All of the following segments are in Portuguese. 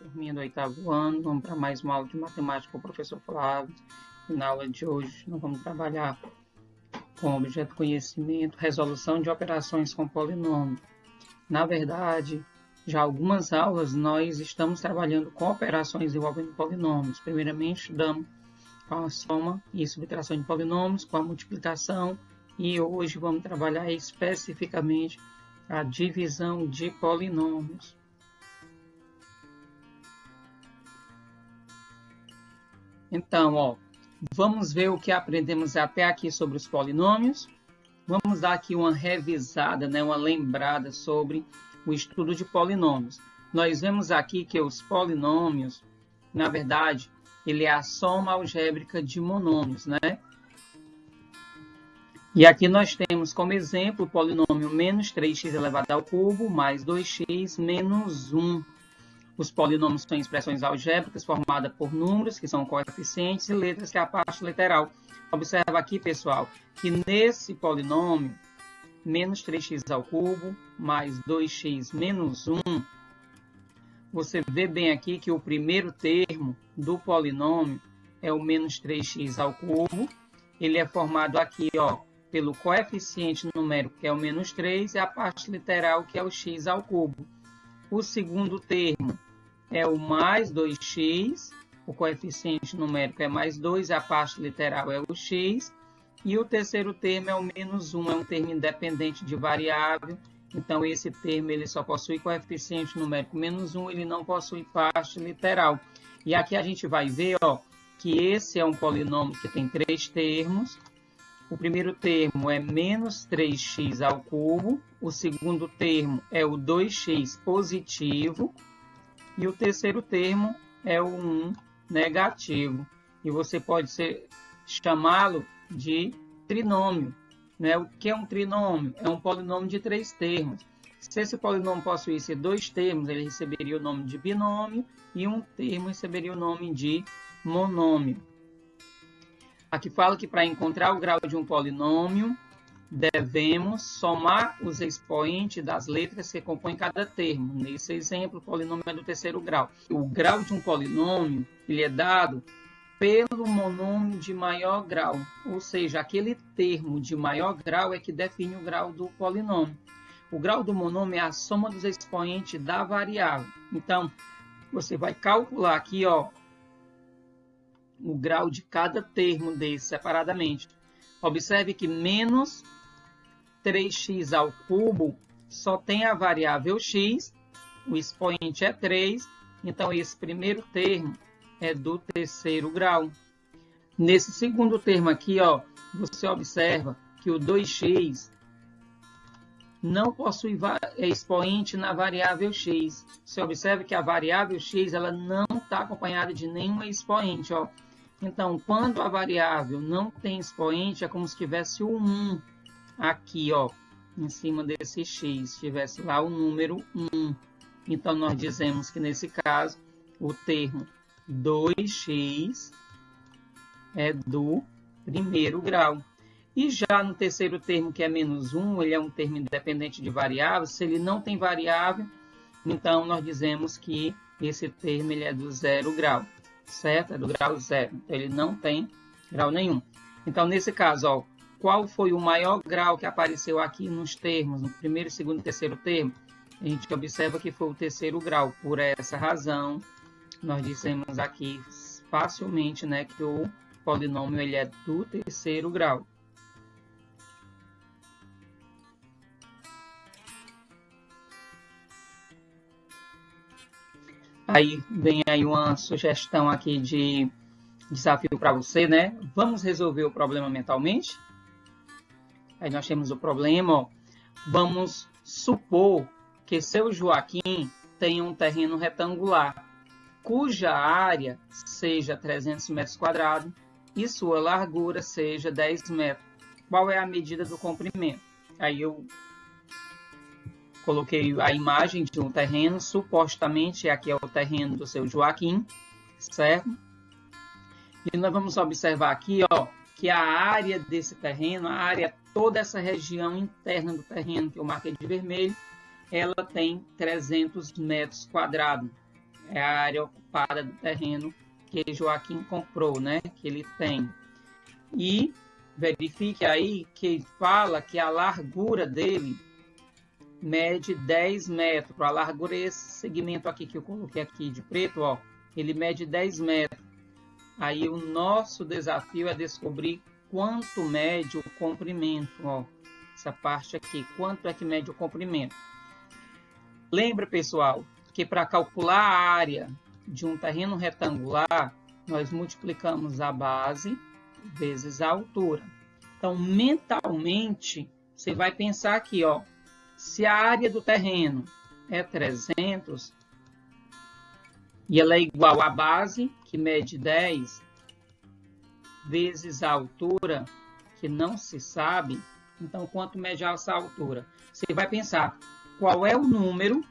turminha do 8º ano, vamos para mais uma aula de matemática com o professor Flávio. E na aula de hoje nós vamos trabalhar com objeto de conhecimento, resolução de operações com polinômio. Na verdade, já algumas aulas nós estamos trabalhando com operações envolvendo polinômios. Primeiramente, estudamos com a soma e subtração de polinômios, com a multiplicação, e hoje vamos trabalhar especificamente a divisão de polinômios. Então, vamos ver o que aprendemos até aqui sobre os polinômios. Vamos dar aqui uma revisada, uma lembrada sobre o estudo de polinômios. Nós vemos aqui que os polinômios, na verdade, ele é a soma algébrica de monômios, E aqui nós temos como exemplo o polinômio menos 3x elevado ao cubo mais 2x menos 1. Os polinômios são expressões algébricas formadas por números, que são coeficientes, e letras, que é a parte literal. Observa aqui, pessoal, que nesse polinômio, menos 3x ao cubo mais 2x menos 1, você vê bem aqui que o primeiro termo do polinômio é o menos 3x ao cubo. Ele é formado aqui, pelo coeficiente numérico, que é o menos 3, e a parte literal, que é o x ao cubo. O segundo termo é o mais 2x, o coeficiente numérico é mais 2, e a parte literal é o x. E o terceiro termo é o menos 1, é um termo independente de variável. Então, esse termo ele só possui coeficiente numérico menos 1, ele não possui parte literal. E aqui a gente vai ver que esse é um polinômio que tem 3 termos. O primeiro termo é menos 3x ao cubo. O segundo termo é o 2x positivo. E o terceiro termo é o 1 negativo. E você pode chamá-lo de trinômio. O que é um trinômio? É um polinômio de 3 termos. Se esse polinômio possuísse 2 termos, ele receberia o nome de binômio, e um termo receberia o nome de monômio. Aqui fala que para encontrar o grau de um polinômio, devemos somar os expoentes das letras que compõem cada termo. Nesse exemplo, o polinômio é do terceiro grau. O grau de um polinômio ele é dado pelo monômio de maior grau, ou seja, aquele termo de maior grau é que define o grau do polinômio. O grau do monômio é a soma dos expoentes da variável. Então, você vai calcular aqui, o grau de cada termo desse separadamente. Observe que menos 3x ao cubo só tem a variável x, o expoente é 3, então esse primeiro termo é do terceiro grau. Nesse segundo termo aqui, você observa que o 2x não possui expoente na variável x. Você observa que a variável x ela não está acompanhada de nenhum expoente. Então, quando a variável não tem expoente, é como se tivesse o 1 aqui, em cima desse x, tivesse lá o número 1. Então, nós dizemos que nesse caso, o termo 2x é do primeiro grau. E já no terceiro termo, que é menos 1, ele é um termo independente de variável. Se ele não tem variável, então nós dizemos que esse termo ele é do 0 grau, certo? É do grau 0. Então, ele não tem grau nenhum. Então, nesse caso, qual foi o maior grau que apareceu aqui nos termos, no primeiro, segundo e terceiro termo? A gente observa que foi o terceiro grau. Por essa razão, nós dizemos aqui facilmente que o polinômio ele é do terceiro grau. Aí vem aí uma sugestão aqui de desafio para você, Vamos resolver o problema mentalmente? Aí nós temos o problema, Vamos supor que seu Joaquim tem um terreno retangular, cuja área seja 300 metros quadrados e sua largura seja 10 metros. Qual é a medida do comprimento? Aí eu coloquei a imagem de um terreno, supostamente aqui é o terreno do seu Joaquim, certo? E nós vamos observar aqui, que a área desse terreno, toda essa região interna do terreno que eu marquei de vermelho, ela tem 300 metros quadrados. é a área ocupada do terreno que Joaquim comprou, né? Que ele tem. E verifique aí que fala que a largura dele mede 10 metros. A largura é esse segmento aqui que eu coloquei aqui de preto, ó. Ele mede 10 metros. Aí o nosso desafio é descobrir quanto mede o comprimento, ó. Essa parte aqui, quanto é que mede o comprimento. Lembra, pessoal, que para calcular a área de um terreno retangular, nós multiplicamos a base vezes a altura. Então, mentalmente, você vai pensar aqui, ó, se a área do terreno é 300 e ela é igual à base, que mede 10, vezes a altura, que não se sabe, então quanto mede essa altura? Você vai pensar, qual é o número,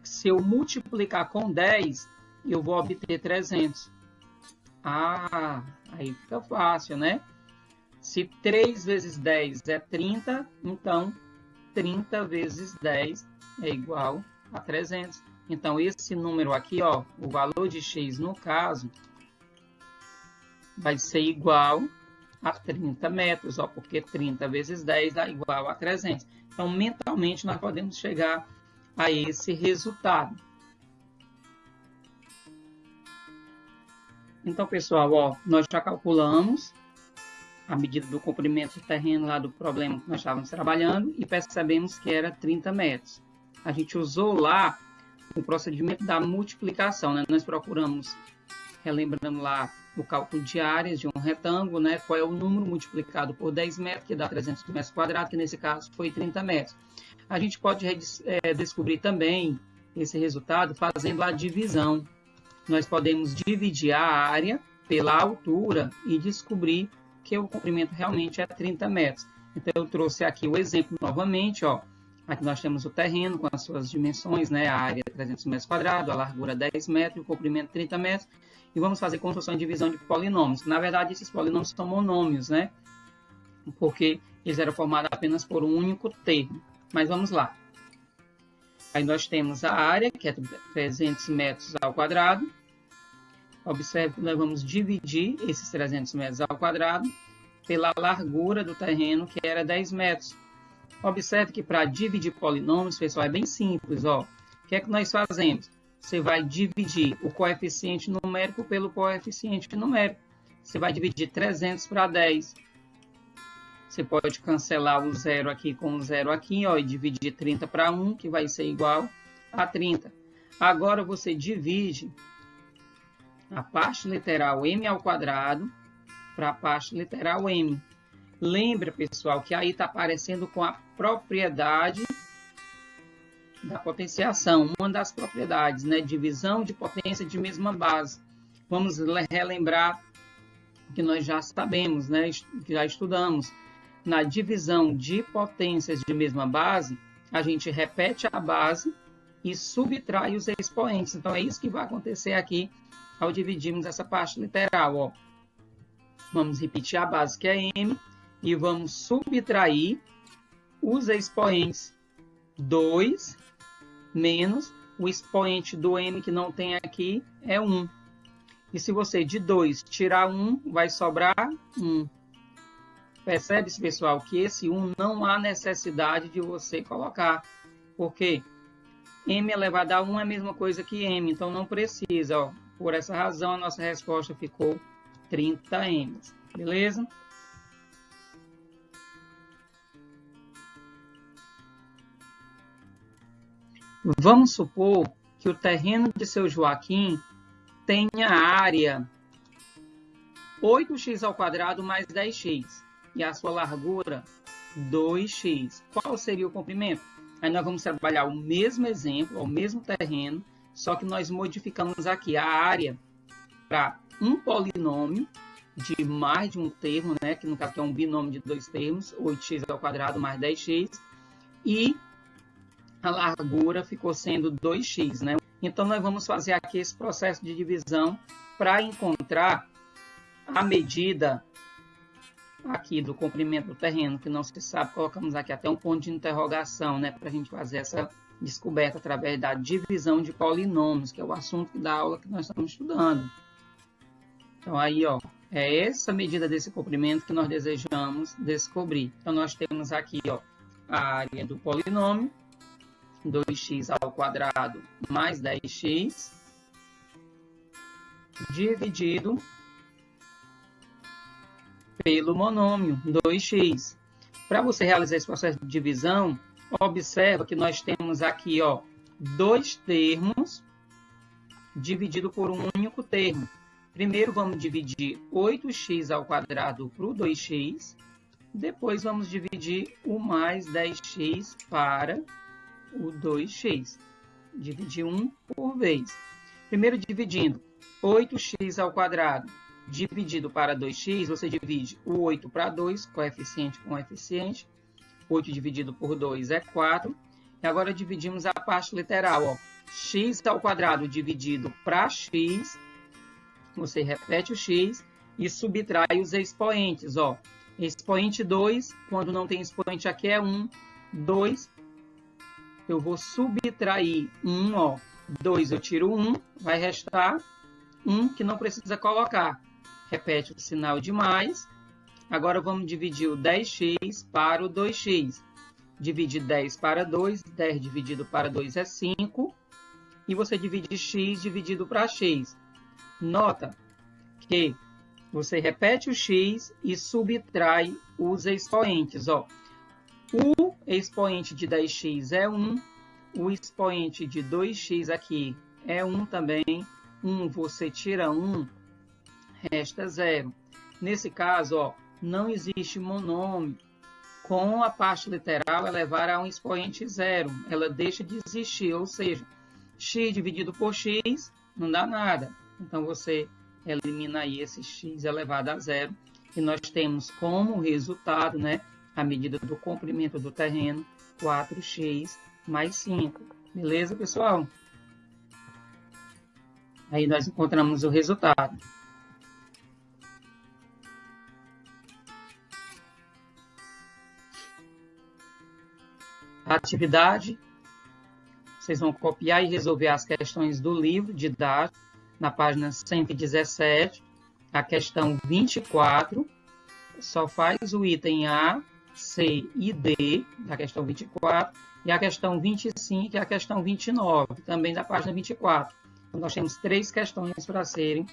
se eu multiplicar com 10, eu vou obter 300. Ah, aí fica fácil, né? Se 3 vezes 10 é 30, então 30 vezes 10 é igual a 300. Então, esse número aqui, ó, o valor de x, no caso, vai ser igual a 30 metros, ó, porque 30 vezes 10 dá igual a 300. Então, mentalmente, nós podemos chegar a esse resultado. Então, pessoal, ó, nós já calculamos a medida do comprimento do terreno lá do problema que nós estávamos trabalhando e percebemos que era 30 metros. A gente usou lá o procedimento da multiplicação, né? Nós procuramos, relembrando lá o cálculo de áreas de um retângulo, né? Qual é o número multiplicado por 10 metros, que dá 300 metros quadrados, que nesse caso foi 30 metros. A gente pode descobrir também esse resultado fazendo a divisão. Nós podemos dividir a área pela altura e descobrir que o comprimento realmente é 30 metros. Então, eu trouxe aqui o exemplo novamente, ó. Aqui nós temos o terreno com as suas dimensões, né? A área 300 metros quadrados, a largura 10 metros e o comprimento 30 metros. E vamos fazer construção e divisão de polinômios. Na verdade, esses polinômios são monômios, né? Porque eles eram formados apenas por um único termo. Mas vamos lá. Aí nós temos a área, que é 300 metros ao quadrado. Observe que nós vamos dividir esses 300 metros ao quadrado pela largura do terreno, que era 10 metros. Observe que para dividir polinômios, pessoal, é bem simples, ó. O que é que nós fazemos? Você vai dividir o coeficiente numérico pelo coeficiente numérico. Você vai dividir 300 para 10. Você pode cancelar o 0 aqui com o 0 aqui, ó, e dividir 30 para 1, que vai ser igual a 30. Agora você divide a parte literal m ao quadrado para a parte literal m. Lembra, pessoal, que aí está aparecendo com a propriedade da potenciação, uma das propriedades, né? Divisão de potência de mesma base. Vamos relembrar que nós já sabemos, né? Que já estudamos. Na divisão de potências de mesma base, a gente repete a base e subtrai os expoentes. Então, é isso que vai acontecer aqui ao dividirmos essa parte literal, ó. Vamos repetir a base, que é m, e vamos subtrair os expoentes 2 menos o expoente do m que não tem aqui é 1. E se você de 2 tirar 1, vai sobrar 1. Percebe-se, pessoal, que esse 1 não há necessidade de você colocar. Porque m elevado a 1 é a mesma coisa que m, então não precisa, ó. Por essa razão, a nossa resposta ficou 30 m. Beleza? Vamos supor que o terreno de seu Joaquim tenha área 8x ao quadrado mais 10x e a sua largura 2x. Qual seria o comprimento? Aí nós vamos trabalhar o mesmo exemplo, o mesmo terreno, só que nós modificamos aqui a área para um polinômio de mais de um termo, né? Que no caso é um binômio de 2 termos, 8x ao quadrado mais 10x, e a largura ficou sendo 2x, né? Então, nós vamos fazer aqui esse processo de divisão para encontrar a medida aqui do comprimento do terreno, que não se sabe, colocamos aqui até um ponto de interrogação, né? Para a gente fazer essa descoberta através da divisão de polinômios, que é o assunto da aula que nós estamos estudando. Então, aí, ó, é essa medida desse comprimento que nós desejamos descobrir. Então, nós temos aqui, ó, a área do polinômio, 2x ao quadrado mais 10x, dividido pelo monômio 2x. Para você realizar esse processo de divisão, observa que nós temos aqui, ó, dois termos dividido por um único termo. Primeiro vamos dividir 8x ao quadrado para o 2x, depois vamos dividir o mais 10x para o 2x. Dividir um por vez. Primeiro dividindo 8x ao quadrado dividido para 2x, você divide o 8 para 2, coeficiente com coeficiente. 8 dividido por 2 é 4. E agora dividimos a parte literal, ó. X ao quadrado dividido para x. Você repete o x e subtrai os expoentes, ó. Expoente 2, quando não tem expoente aqui é 1. 2, eu vou subtrair 1, ó. 2 eu tiro 1, vai restar 1 que não precisa colocar. Repete o sinal de mais. Agora vamos dividir o 10x para o 2x. Divide 10 para 2, 10 dividido para 2 é 5. E você divide x dividido para x. Nota que você repete o x e subtrai os expoentes. Ó. O expoente de 10x é 1. O expoente de 2x aqui é 1 também. 1 você tira 1, resta 0. Nesse caso, ó, não existe monômio. Com a parte literal elevar a um expoente 0. Ela deixa de existir, ou seja, x dividido por x não dá nada. Então, você elimina aí esse x elevado a 0. E nós temos como resultado, né, a medida do comprimento do terreno, 4x mais 5. Beleza, pessoal? Aí nós encontramos o resultado. A atividade, vocês vão copiar e resolver as questões do livro didático, na página 117, a questão 24, só faz o item A, C e D, da questão 24, e a questão 25 e a questão 29, também da página 24. Então, nós temos 3 questões para serem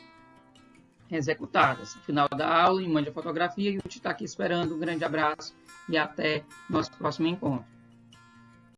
executadas. No final da aula, mande a fotografia e o Tite está aqui esperando. Um grande abraço e até nosso próximo encontro.